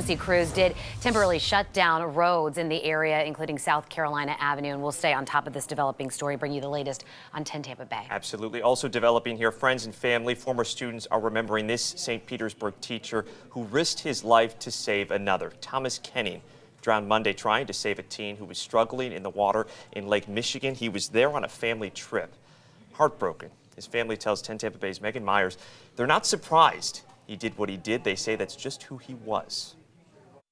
Crews did temporarily shut down roads in the area, including South Carolina Avenue, and we'll stay on top of this developing story, bring you the latest on 10 Tampa Bay. Absolutely. Also developing here, friends and family, former students are remembering this St. Petersburg teacher who risked his life to save another. Thomas Kenning drowned Monday trying to save a teen who was struggling in the water in Lake Michigan. He was there on a family trip. Heartbroken. His family tells 10 Tampa Bay's Megan Myers they're not surprised he did what he did. They say that's just who he was.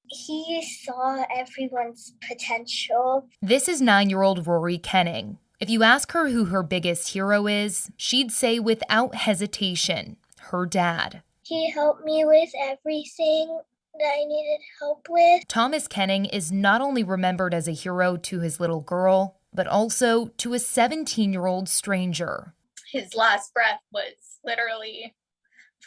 He saw everyone's potential. This is 9-year-old Rory Kenning. If you ask her who her biggest hero is, she'd say without hesitation, her dad. He helped me with everything that I needed help with. Thomas Kenning is not only remembered as a hero to his little girl, but also to a 17-year-old stranger. His last breath was literally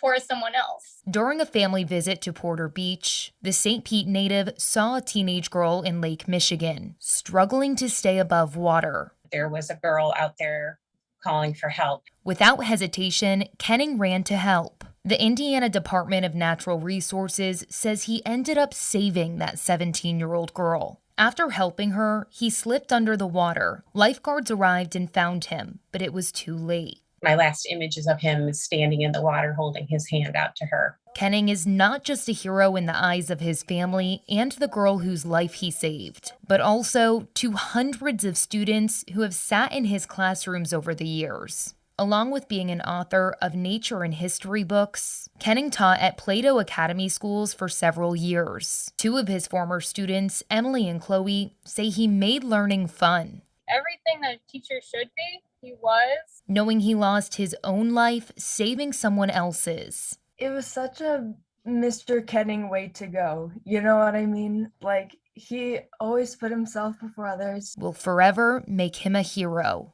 for someone else. During a family visit to Porter Beach, the St. Pete native saw a teenage girl in Lake Michigan struggling to stay above water. There was a girl out there calling for help. Without hesitation, Kenning ran to help. The Indiana Department of Natural Resources says he ended up saving that 17-year-old girl. After helping her, he slipped under the water. Lifeguards arrived and found him, but it was too late. My last image is of him standing in the water holding his hand out to her. Kenning is not just a hero in the eyes of his family and the girl whose life he saved, but also to hundreds of students who have sat in his classrooms over the years. Along with being an author of nature and history books, Kenning taught at Plato Academy schools for several years. Two of his former students, Emily and Chloe, say he made learning fun. Everything that a teacher should be, he was. Knowing he lost his own life, saving someone else's. It was such a Mr. Kenning way to go. You know what I mean? Like, he always put himself before others. Will forever make him a hero.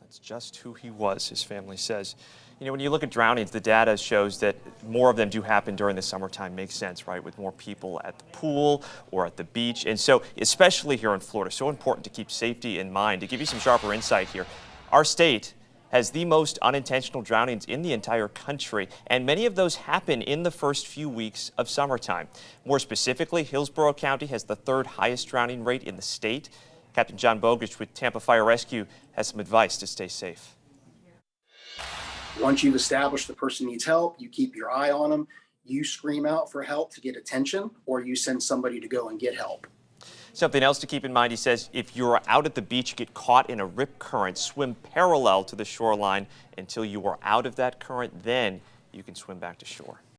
That's just who he was, his family says. You know, when you look at drownings, the data shows that more of them do happen during the summertime. Makes sense, right? With more people at the pool or at the beach. And so, especially here in Florida, so important to keep safety in mind. To give you some sharper insight here, our state has the most unintentional drownings in the entire country, and many of those happen in the first few weeks of summertime. More specifically, Hillsborough County has the third highest drowning rate in the state. Captain John Bogish with Tampa Fire Rescue has some advice to stay safe. Once you've established the person needs help, you keep your eye on them, you scream out for help to get attention, or you send somebody to go and get help. Something else to keep in mind, he says, if you're out at the beach, get caught in a rip current, swim parallel to the shoreline until you are out of that current, then you can swim back to shore.